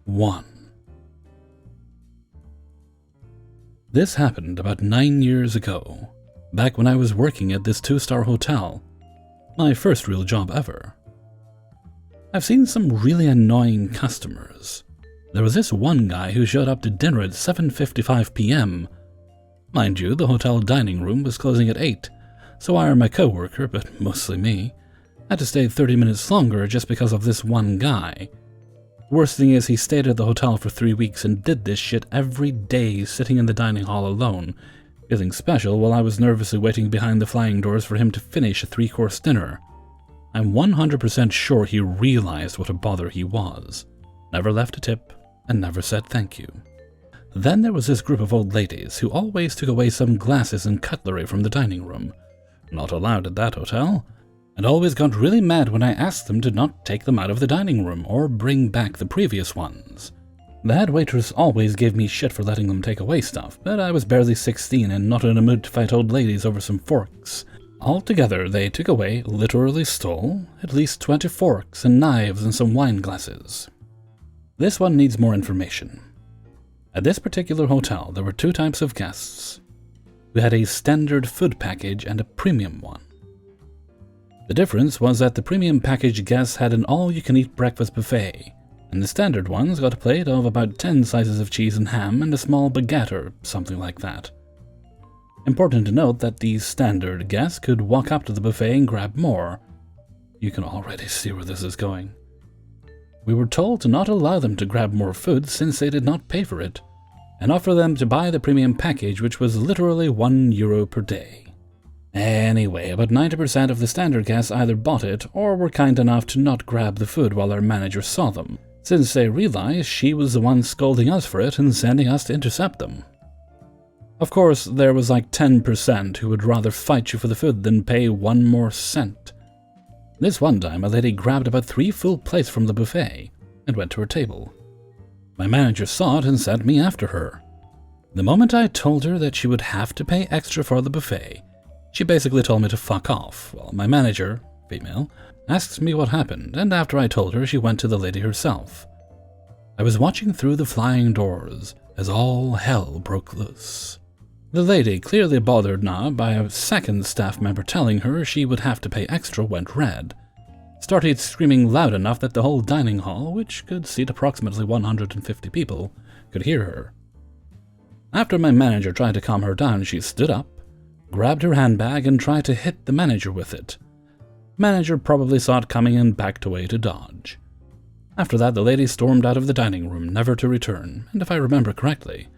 1. This happened about 9 years ago, back when I was working at this 2-star hotel, my first real job ever. I've seen some really annoying customers. There was this one guy who showed up to dinner at 7:55 p.m. Mind you, the hotel dining room was closing at 8, so I or my coworker, but mostly me, had to stay 30 minutes longer just because of this one guy. Worst thing is, he stayed at the hotel for 3 weeks and did this shit every day, sitting in the dining hall alone, feeling special while I was nervously waiting behind the flying doors for him to finish a 3-course dinner. I'm 100% sure he realized what a bother he was. Never left a tip, and never said thank you. Then there was this group of old ladies who always took away some glasses and cutlery from the dining room. Not allowed at that hotel. And always got really mad when I asked them to not take them out of the dining room or bring back the previous ones. The head waitress always gave me shit for letting them take away stuff, but I was barely 16 and not in a mood to fight old ladies over some forks. Altogether, they took away, literally stole, at least 20 forks and knives and some wine glasses. This one needs more information. At this particular hotel, there were 2 types of guests. We had a standard food package and a premium one. The difference was that the premium package guests had an all-you-can-eat breakfast buffet, and the standard ones got a plate of about 10 slices of cheese and ham and a small baguette or something like that. Important to note that the standard guests could walk up to the buffet and grab more. You can already see where this is going. We were told to not allow them to grab more food since they did not pay for it, and offer them to buy the premium package, which was literally €1 per day. Anyway, about 90% of the standard guests either bought it or were kind enough to not grab the food while our manager saw them, since they realized she was the one scolding us for it and sending us to intercept them. Of course, there was like 10% who would rather fight you for the food than pay 1 more cent. This one time, a lady grabbed about 3 full plates from the buffet and went to her table. My manager saw it and sent me after her. The moment I told her that she would have to pay extra for the buffet, she basically told me to fuck off. Well, my manager, female, asked me what happened, and after I told her, she went to the lady herself. I was watching through the flying doors as all hell broke loose. The lady, clearly bothered now by a second staff member telling her she would have to pay extra, went red. Started screaming loud enough that the whole dining hall, which could seat approximately 150 people, could hear her. After my manager tried to calm her down, she stood up, grabbed her handbag and tried to hit the manager with it. Manager probably saw it coming and backed away to dodge. After that, the lady stormed out of the dining room, never to return, and if I remember correctly,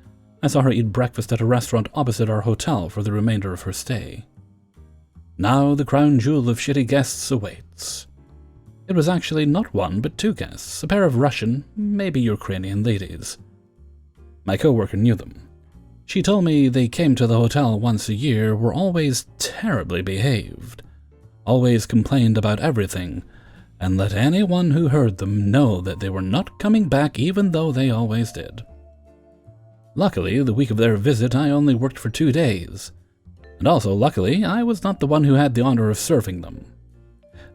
I saw her eat breakfast at a restaurant opposite our hotel for the remainder of her stay. Now the crown jewel of shitty guests awaits. It was actually not 1 but 2 guests, a pair of Russian, maybe Ukrainian ladies. My coworker knew them. She told me they came to the hotel once a year, were always terribly behaved, always complained about everything, and let anyone who heard them know that they were not coming back even though they always did. Luckily, the week of their visit I only worked for 2 days, and also luckily I was not the one who had the honor of serving them.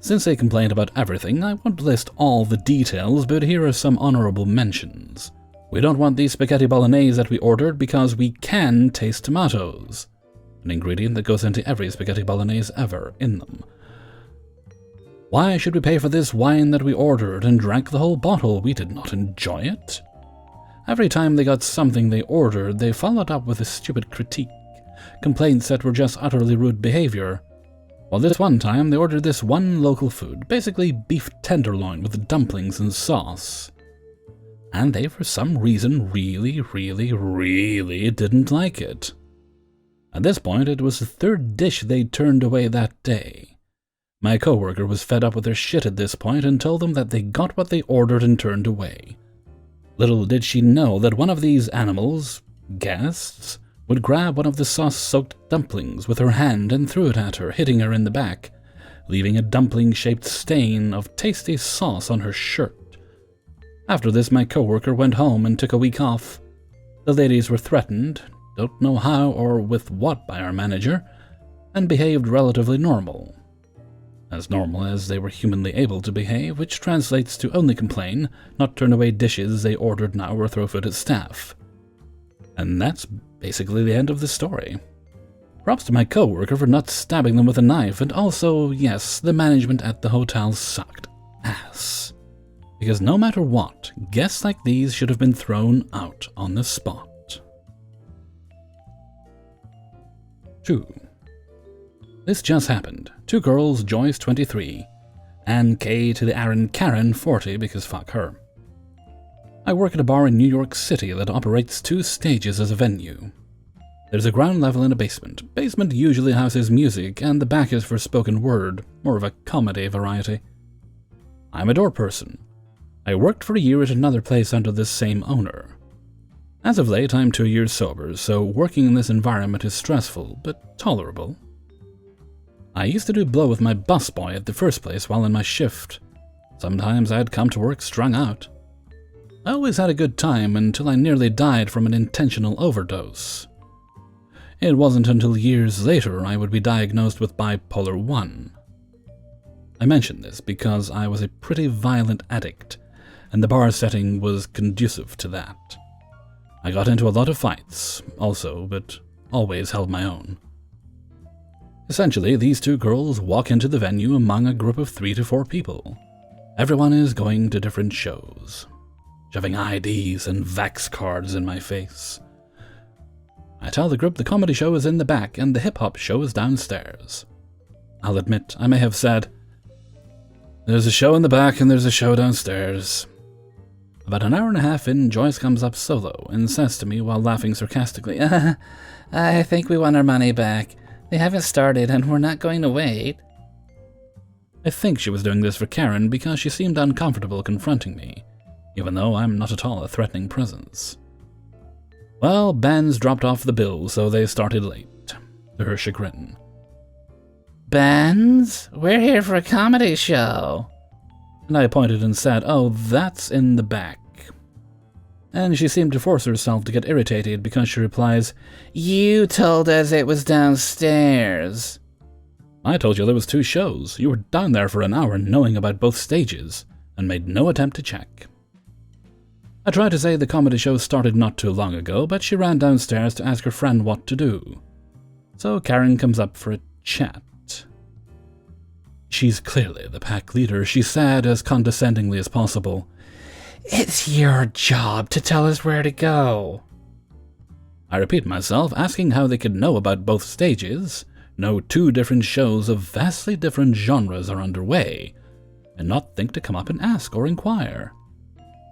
Since they complained about everything, I won't list all the details, but here are some honorable mentions. We don't want these spaghetti bolognese that we ordered because we can taste tomatoes, an ingredient that goes into every spaghetti bolognese ever in them. Why should we pay for this wine that we ordered and drank the whole bottle? We did not enjoy it. Every time they got something they ordered, they followed up with a stupid critique, complaints that were just utterly rude behavior. Well, this one time they ordered this one local food, basically beef tenderloin with dumplings and sauce. And they, for some reason, really didn't like it. At this point, it was the 3rd dish they turned away that day. My coworker was fed up with their shit at this point and told them that they got what they ordered and turned away. Little did she know that one of these animals, guests, would grab one of the sauce-soaked dumplings with her hand and threw it at her, hitting her in the back, leaving a dumpling-shaped stain of tasty sauce on her shirt. After this, my coworker went home and took a week off. The ladies were threatened, don't know how or with what by our manager, and behaved relatively normal. as normal as they were humanly able to behave, which translates to only complain, not turn away dishes they ordered now or throw food at staff. And that's basically the end of the story. Props to my coworker for not stabbing them with a knife, and also, yes, the management at the hotel sucked ass. Because no matter what, guests like these should have been thrown out on the spot. 2. This just happened. 2 girls, Joyce 23, and K to the Aaron Karen 40 because fuck her. I work at a bar in New York City that operates 2 stages as a venue. There's a ground level and a basement. Basement usually houses music, and the back is for spoken word, more of a comedy variety. I'm a door person. I worked for a year at another place under this same owner. As of late, I'm 2 years sober, so working in this environment is stressful, but tolerable. I used to do blow with my busboy at the first place while in my shift. Sometimes I'd come to work strung out. I always had a good time until I nearly died from an intentional overdose. It wasn't until years later I would be diagnosed with bipolar 1. I mention this because I was a pretty violent addict, and the bar setting was conducive to that. I got into a lot of fights, also, but always held my own. Essentially, these 2 girls walk into the venue among a group of 3 to 4 people. Everyone is going to different shows, shoving IDs and Vax cards in my face. I tell the group the comedy show is in the back and the hip-hop show is downstairs. I'll admit, I may have said, "There's a show in the back and there's a show downstairs." About an hour and a half in, Joyce comes up solo and says to me while laughing sarcastically, "I think we want our money back. They haven't started and we're not going to wait." I think she was doing this for Karen because she seemed uncomfortable confronting me, even though I'm not at all a threatening presence. Well, bands dropped off the bill, so they started late, to her chagrin. "Bands? We're here for a comedy show." And I pointed and said, "Oh, that's in the back." And she seemed to force herself to get irritated because she replies, "You told us it was downstairs." "I told you there was 2 shows. You were down there for an hour knowing about both stages, and made no attempt to check." I tried to say the comedy show started not too long ago, but she ran downstairs to ask her friend what to do. So Karen comes up for a chat. She's clearly the pack leader. She said as condescendingly as possible, "It's your job to tell us where to go." I repeat myself, asking how they could know about both stages, know 2 different shows of vastly different genres are underway, and not think to come up and ask or inquire.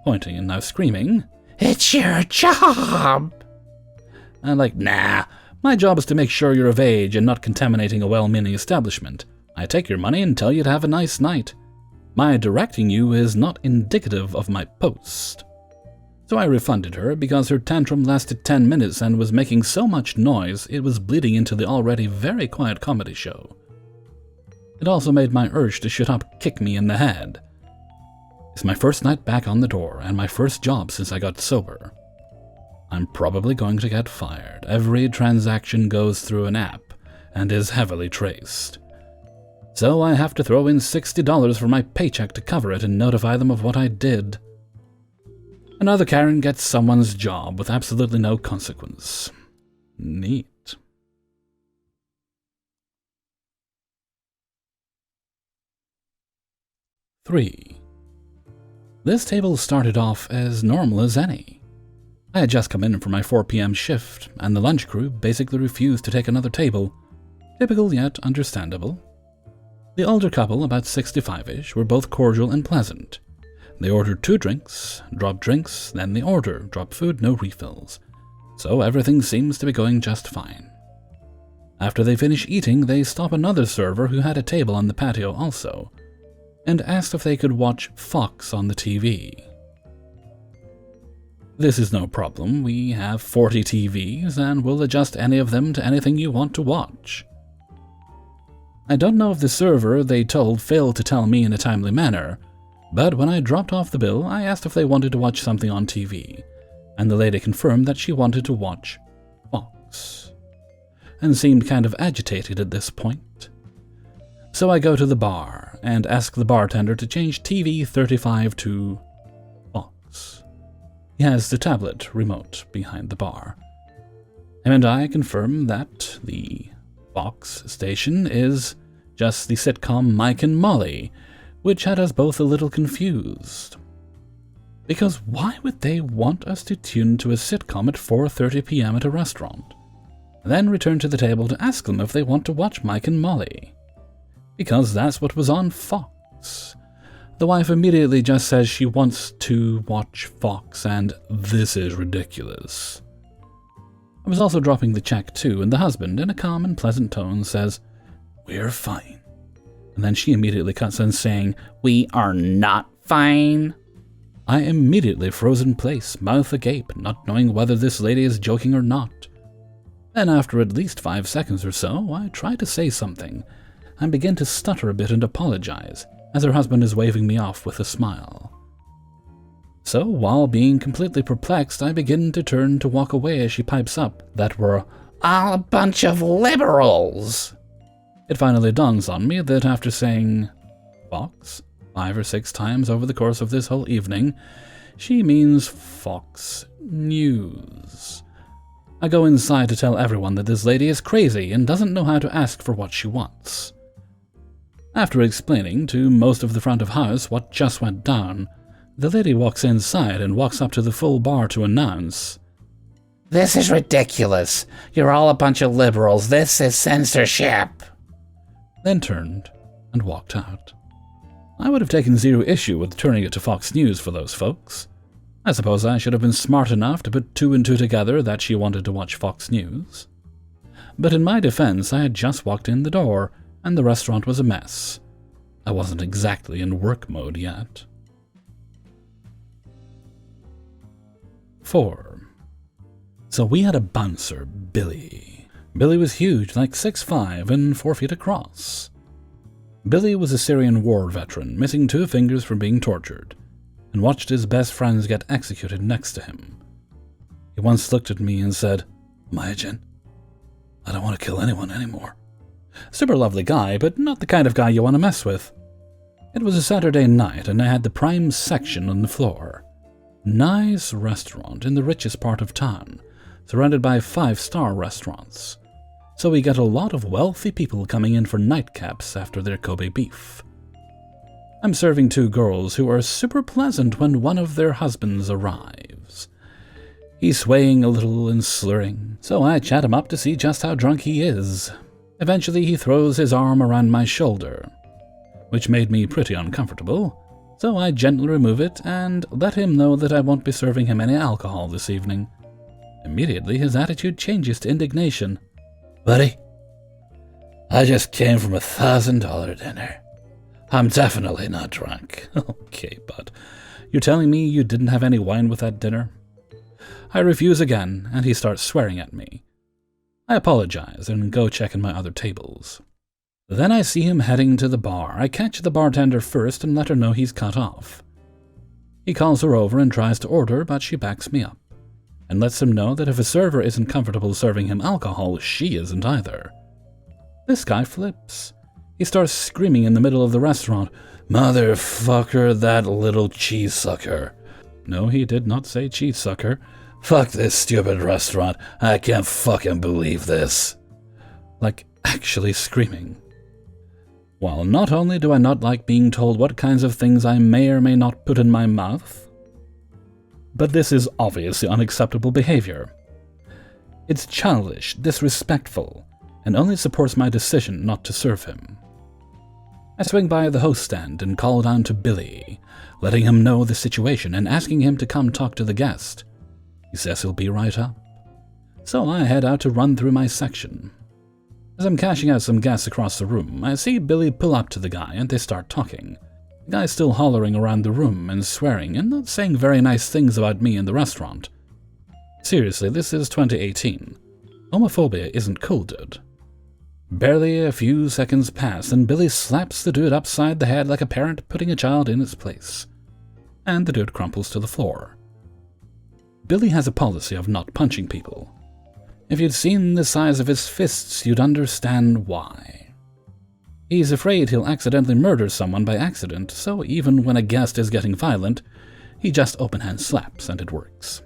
Pointing and now screaming, "It's your job!" I'm like, "Nah, my job is to make sure you're of age and not contaminating a well-meaning establishment. I take your money and tell you to have a nice night. My directing you is not indicative of my post." So I refunded her because her tantrum lasted 10 minutes and was making so much noise it was bleeding into the already very quiet comedy show. It also made my urge to shut up kick me in the head. It's my first night back on the door and my first job since I got sober. I'm probably going to get fired. Every transaction goes through an app and is heavily traced. So I have to throw in $60 for my paycheck to cover it and notify them of what I did. Another Karen gets someone's job with absolutely no consequence. Neat. Three. This table started off as normal as any. I had just come in for my 4 p.m. shift, and the lunch crew basically refused to take another table. Typical yet understandable. The older couple, about 65-ish, were both cordial and pleasant. They ordered 2 drinks, dropped drinks, then the order, dropped food, no refills. So everything seems to be going just fine. After they finish eating, they stop another server who had a table on the patio also, and asked if they could watch Fox on the TV. This is no problem. We have 40 TVs, and we'll adjust any of them to anything you want to watch. I don't know if the server they told failed to tell me in a timely manner, but when I dropped off the bill, I asked if they wanted to watch something on TV, and the lady confirmed that she wanted to watch Fox, and seemed kind of agitated at this point. So I go to the bar and ask the bartender to change TV 35 to Fox. He has the tablet remote behind the bar. Him and I confirm that the Fox station is just the sitcom Mike and Molly, which had us both a little confused. Because why would they want us to tune to a sitcom at 4:30 p.m. at a restaurant, then return to the table to ask them if they want to watch Mike and Molly? Because that's what was on Fox. The wife immediately just says she wants to watch Fox, and this is ridiculous. I was also dropping the check too, and the husband, in a calm and pleasant tone, says, "We're fine." And then she immediately cuts in saying, "We are not fine." I immediately froze in place, mouth agape, not knowing whether this lady is joking or not. Then after at least 5 seconds or so, I try to say something, and begin to stutter a bit and apologize, as her husband is waving me off with a smile. So, while being completely perplexed, I begin to turn to walk away as she pipes up that we're all a bunch of liberals. It finally dawns on me that after saying Fox 5 or 6 times over the course of this whole evening, she means Fox News. I go inside to tell everyone that this lady is crazy and doesn't know how to ask for what she wants. After explaining to most of the front of house what just went down, the lady walks inside and walks up to the full bar to announce, "This is ridiculous. You're all a bunch of liberals. This is censorship." Then turned and walked out. I would have taken zero issue with turning it to Fox News for those folks. I suppose I should have been smart enough to put 2 and 2 together that she wanted to watch Fox News. But in my defense, I had just walked in the door, and the restaurant was a mess. I wasn't exactly in work mode yet. 4. So we had a bouncer, Billy. Billy was huge, like 6'5" and 4 feet across. Billy was a Syrian war veteran, missing 2 fingers from being tortured, and watched his best friends get executed next to him. He once looked at me and said, "Mayajan, I don't want to kill anyone anymore." Super lovely guy, but not the kind of guy you want to mess with. It was a Saturday night, and I had the prime section on the floor. Nice restaurant in the richest part of town, surrounded by 5-star restaurants. So we get a lot of wealthy people coming in for nightcaps after their Kobe beef. I'm serving 2 girls who are super pleasant when one of their husbands arrives. He's swaying a little and slurring, so I chat him up to see just how drunk he is. Eventually he throws his arm around my shoulder, which made me pretty uncomfortable, so I gently remove it and let him know that I won't be serving him any alcohol this evening. Immediately his attitude changes to indignation. "Buddy, I just came from a $1,000 dinner. I'm definitely not drunk." "Okay, bud. You're telling me you didn't have any wine with that dinner?" I refuse again, and he starts swearing at me. I apologize and go check in my other tables. Then I see him heading to the bar. I catch the bartender first and let her know he's cut off. He calls her over and tries to order, but she backs me up, and lets him know that if a server isn't comfortable serving him alcohol, she isn't either. This guy flips. He starts screaming in the middle of the restaurant, "Motherfucker, that little cheese sucker." No, he did not say cheese sucker. "Fuck this stupid restaurant. I can't fucking believe this." Like, actually screaming. Well, not only do I not like being told what kinds of things I may or may not put in my mouth, but this is obviously unacceptable behavior. It's childish, disrespectful, and only supports my decision not to serve him. I swing by the host stand and call down to Billy, letting him know the situation and asking him to come talk to the guest. He says he'll be right up. So I head out to run through my section. As I'm cashing out some gas across the room, I see Billy pull up to the guy and they start talking. The guy's still hollering around the room and swearing and not saying very nice things about me in the restaurant. Seriously, this is 2018. Homophobia isn't cool, dude. Barely a few seconds pass and Billy slaps the dude upside the head like a parent putting a child in its place. And the dude crumples to the floor. Billy has a policy of not punching people. If you'd seen the size of his fists, you'd understand why. He's afraid he'll accidentally murder someone by accident, so even when a guest is getting violent, he just open-hand slaps and it works.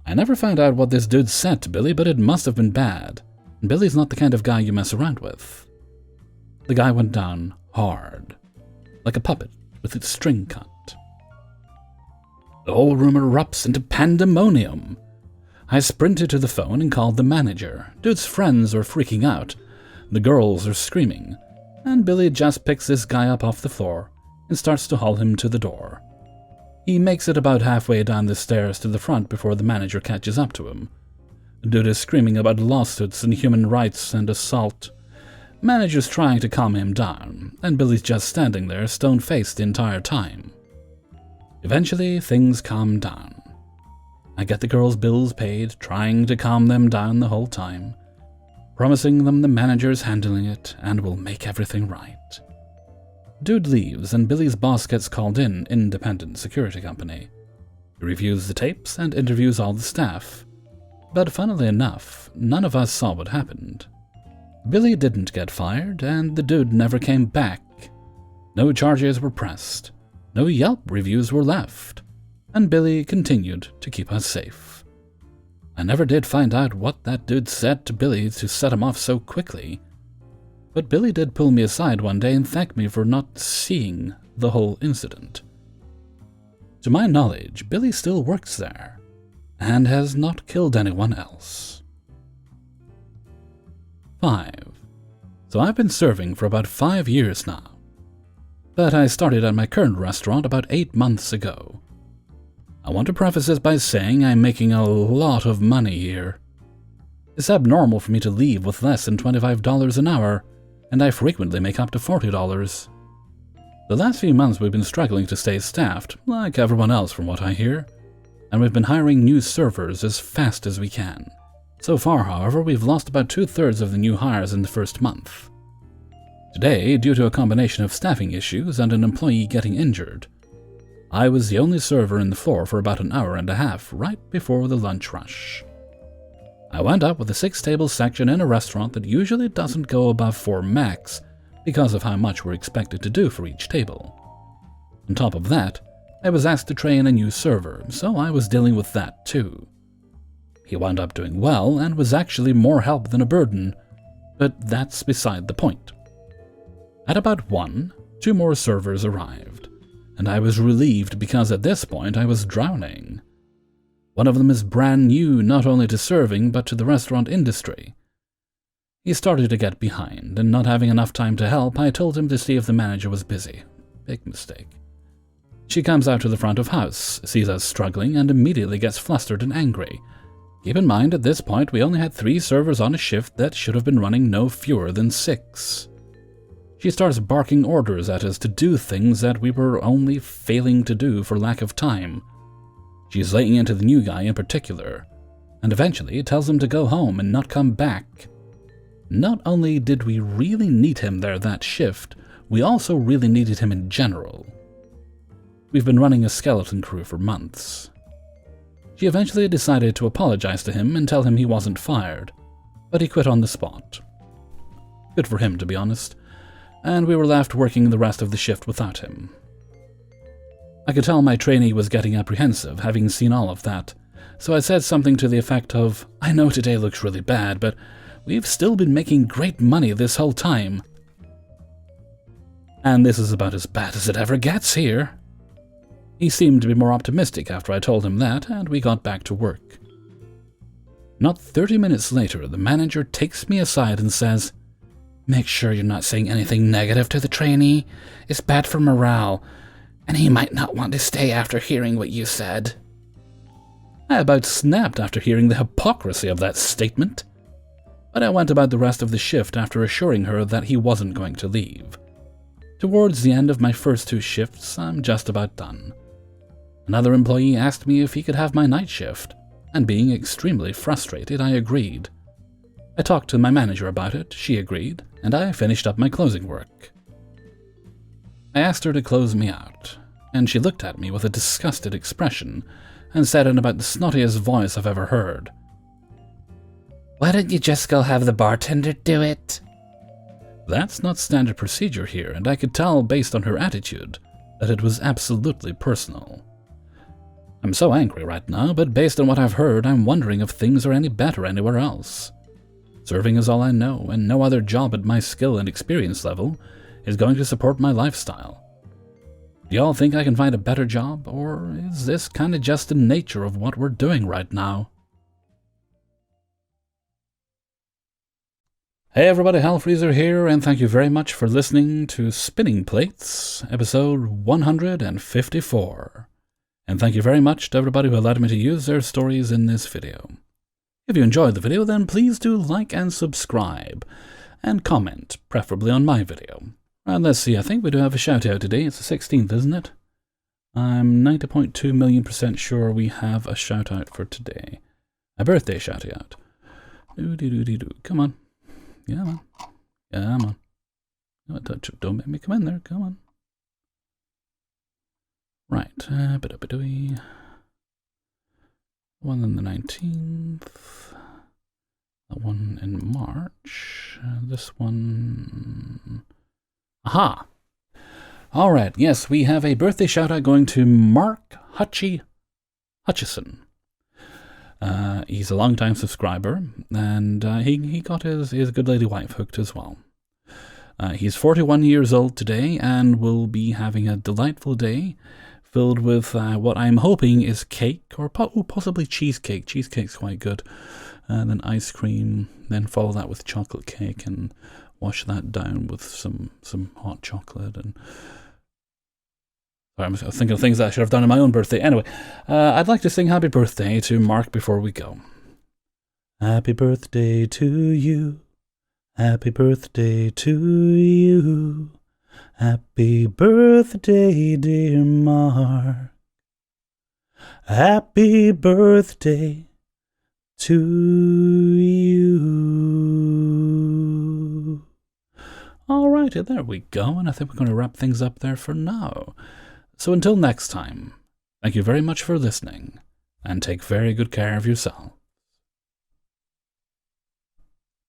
I never found out what this dude said to Billy, but it must have been bad. Billy's not the kind of guy you mess around with. The guy went down hard, like a puppet with its string cut. The whole room erupts into pandemonium. I sprinted to the phone and called the manager. Dude's friends are freaking out. The girls are screaming. And Billy just picks this guy up off the floor and starts to haul him to the door. He makes it about halfway down the stairs to the front before the manager catches up to him. Dude is screaming about lawsuits and human rights and assault. Manager's trying to calm him down, and Billy's just standing there stone-faced the entire time. Eventually, things calm down. I get the girls' bills paid, trying to calm them down the whole time, promising them the manager's handling it and will make everything right. Dude leaves, and Billy's boss gets called in, independent security company. He reviews the tapes and interviews all the staff. But funnily enough, none of us saw what happened. Billy didn't get fired, and the dude never came back. No charges were pressed. No Yelp reviews were left. And Billy continued to keep us safe. I never did find out what that dude said to Billy to set him off so quickly. But Billy did pull me aside one day and thank me for not seeing the whole incident. To my knowledge, Billy still works there, and has not killed anyone else. 5. So I've been serving for about 5 years now. But I started at my current restaurant about 8 months ago. I want to preface this by saying I'm making a lot of money here. It's abnormal for me to leave with less than $25 an hour, and I frequently make up to $40. The last few months we've been struggling to stay staffed, like everyone else from what I hear, and we've been hiring new servers as fast as we can. So far, however, we've lost about 2/3 of the new hires in the first month. Today, due to a combination of staffing issues and an employee getting injured, I was the only server in the floor for about an hour and a half right before the lunch rush. I wound up with a 6-table section in a restaurant that usually doesn't go above 4 max because of how much we're expected to do for each table. On top of that, I was asked to train a new server, so I was dealing with that too. He wound up doing well and was actually more help than a burden, but that's beside the point. At about 1, 2 more servers arrived, and I was relieved because at this point I was drowning. One of them is brand new not only to serving but to the restaurant industry. He started to get behind, and not having enough time to help, I told him to see if the manager was busy. Big mistake. She comes out to the front of house, sees us struggling, and immediately gets flustered and angry. Keep in mind, at this point, we only had 3 servers on a shift that should have been running no fewer than 6. She starts barking orders at us to do things that we were only failing to do for lack of time. She's laying into the new guy in particular, and eventually tells him to go home and not come back. Not only did we really need him there that shift, we also really needed him in general. We've been running a skeleton crew for months. She eventually decided to apologize to him and tell him he wasn't fired, but he quit on the spot. Good for him, to be honest, and we were left working the rest of the shift without him. I could tell my trainee was getting apprehensive, having seen all of that, so I said something to the effect of, "I know today looks really bad, but we've still been making great money this whole time. And this is about as bad as it ever gets here." He seemed to be more optimistic after I told him that, and we got back to work. Not 30 minutes later, the manager takes me aside and says, "Make sure you're not saying anything negative to the trainee. It's bad for morale, and he might not want to stay after hearing what you said." I about snapped after hearing the hypocrisy of that statement, but I went about the rest of the shift after assuring her that he wasn't going to leave. Towards the end of my first 2 shifts, I'm just about done. Another employee asked me if he could have my night shift, and being extremely frustrated, I agreed. I talked to my manager about it, she agreed, and I finished up my closing work. I asked her to close me out, and she looked at me with a disgusted expression and said in about the snottiest voice I've ever heard, "Why don't you just go have the bartender do it?" That's not standard procedure here, and I could tell based on her attitude that it was absolutely personal. I'm so angry right now, but based on what I've heard, I'm wondering if things are any better anywhere else. Serving is all I know, and no other job at my skill and experience level is going to support my lifestyle. Do y'all think I can find a better job, or is this kinda just the nature of what we're doing right now? Hey everybody, Hellfreezer here, and thank you very much for listening to Spinning Plates, episode 154. And thank you very much to everybody who allowed me to use their stories in this video. If you enjoyed the video, then please do like and subscribe, and comment, preferably on my video. And let's see, I think we do have a shout out today. It's the 16th, isn't it? I'm 90.2 million% sure we have a shout out for today. A birthday shout out. Come on. Yeah, man. Yeah, man. Don't make me come in there. Come on. Right. One on the 19th. That one in March. This one. Aha! Alright, yes, we have a birthday shout out going to Mark Hutchison. He's a long-time subscriber, and he got his good lady wife hooked as well. He's 41 years old today and will be having a delightful day filled with what I'm hoping is cake, or possibly cheesecake. Cheesecake's quite good. Then ice cream, then follow that with chocolate cake, and wash that down with some hot chocolate. And I'm thinking of things that I should have done on my own birthday. Anyway, I'd like to sing happy birthday to Mark before we go. Happy birthday to you. Happy birthday to you. Happy birthday, dear Mark. Happy birthday to you. Alrighty, there we go, and I think we're going to wrap things up there for now. So until next time, thank you very much for listening, and take very good care of yourself.